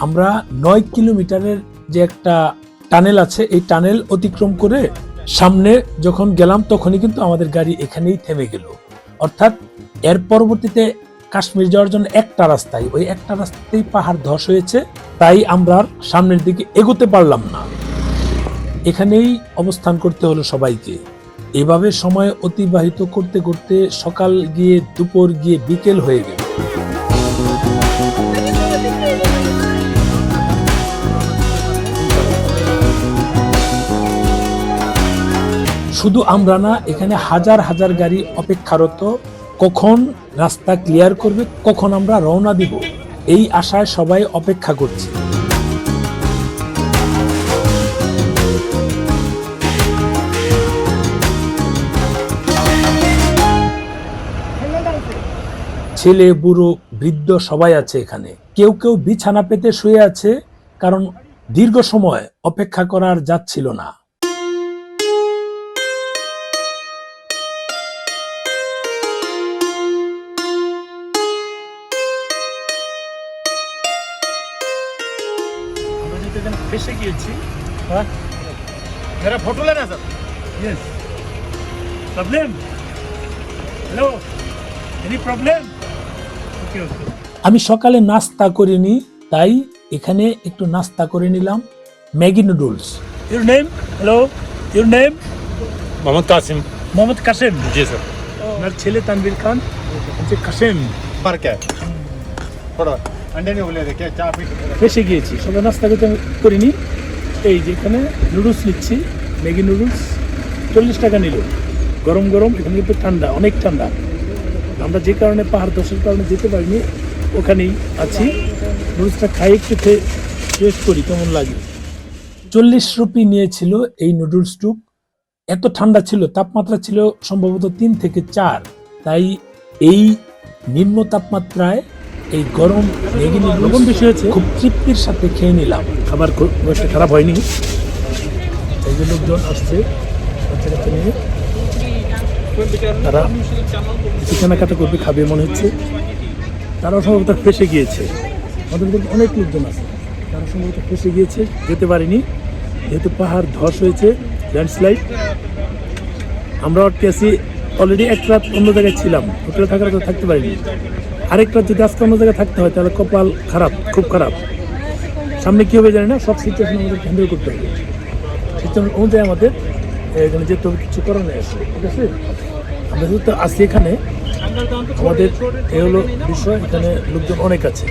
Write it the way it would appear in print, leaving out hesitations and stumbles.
আমরা 9 কিলোমিটারের যে একটা টানেল আছে, এই টানেল অতিক্রম করে সামনে যখন গেলাম তখনই কিন্তু আমাদের গাড়ি এখানেই থেমে গেল। অর্থাৎ এর পরবর্তীতে কাশ্মীর যাওয়ার জন্য একটা রাস্তায়, ওই একটা রাস্তাতেই পাহাড় ধস হয়েছে, তাই আমরা সামনের দিকে এগোতে পারলাম না, এখানেই অবস্থান করতে হলো সবাইকে। এভাবে সময় অতিবাহিত করতে করতে সকাল গিয়ে দুপুর গিয়ে বিকেল হয়ে গেল। শুধু আমরা না, এখানে হাজার হাজার গাড়ি অপেক্ষারত, কখন রাস্তা ক্লিয়ার করবে, কখন আমরা রওনা দিব, এই আশায় সবাই অপেক্ষা করছে। ছেলে বুড়ো বৃদ্ধ সবাই আছে এখানে। কেউ কেউ বিছানা পেতে শুয়ে আছে, কারণ দীর্ঘ সময় অপেক্ষা করার যাচ্ছিল না। ফেসে গিয়েছি। मेरा फोटो लेना sir. Yes. Problem? Hello. Any problem? Okay okay. আমি সকালে নাস্তা করিনি, তাই এখানে একটু নাস্তা করে নিলাম। Maggi noodles. Your name? Hello. Your name? Mohammad Kasim. Mohammad Kasem. जी सर। আমার ছেলে তানভীর খান। হচ্ছে কাসেম। फर्क है थोड़ा अंडे नहीं बोले थे क्या चाय पी ফেসে গিয়েছি, সকালে নাস্তা করতে করিনি। এই যে এখানে নুডলস নিচ্ছি, ম্যাগি নুডলস 40 টাকা নিল, গরম গরম। এখানে কিন্তু ঠান্ডা, অনেক ঠান্ডা। আমরা যে কারণে পাহাড় ধসের কারণে যেতে পারিনি, ওখানেই আছি। নুডলসটা খাই, একটু টেস্ট করি কেমন লাগে। 40 রুপি নিয়েছিল এই নুডলসটুক। এত ঠান্ডা ছিল, তাপমাত্রা ছিল সম্ভবত 3 থেকে 4। তাই এই নিম্ন তাপমাত্রায় এই গরম ম্যাগি নুডলস বেশি হয়েছে, খুব তৃপ্তির সাথে খেয়ে নিলাম। খাবার খুব একটা খারাপ হয়নি। এই যে লোকজন আসছে বাচ্চা কাচ্চা নিয়ে, তারা কিছু কেনাকাটা করবে, খাবে মনে হচ্ছে। তারাও সম্ভবত ফেসে গিয়েছে। আমাদের মধ্যে অনেক লোকজন আছে, তারা সম্ভবত ফেসে গিয়েছে, যেতে পারিনি যেহেতু পাহাড় ধস হয়েছে, ল্যান্ডস্লাইড। আমরা আটকে আছি। অলরেডি এক রাত অন্য জায়গায় ছিলাম, হোটেলে থাকার কথা থাকতে পারিনি। আরেক রাত যদি আজকে অন্য জায়গায় থাকতে হয় তাহলে কপাল খারাপ, খুব খারাপ। সামনে কী হবে জানি না, সব সিচুয়েশন আমাদের হ্যান্ডেল করতে হবে। সিচুয়েশন অনুযায়ী আমাদের এখানে যেতে হবে, কিছু করার নেই। ঠিক আছে, আমরা যেহেতু আছি এখানে, আমাদের এ হলো বিষয়, এখানে লোকজন অনেক আছে।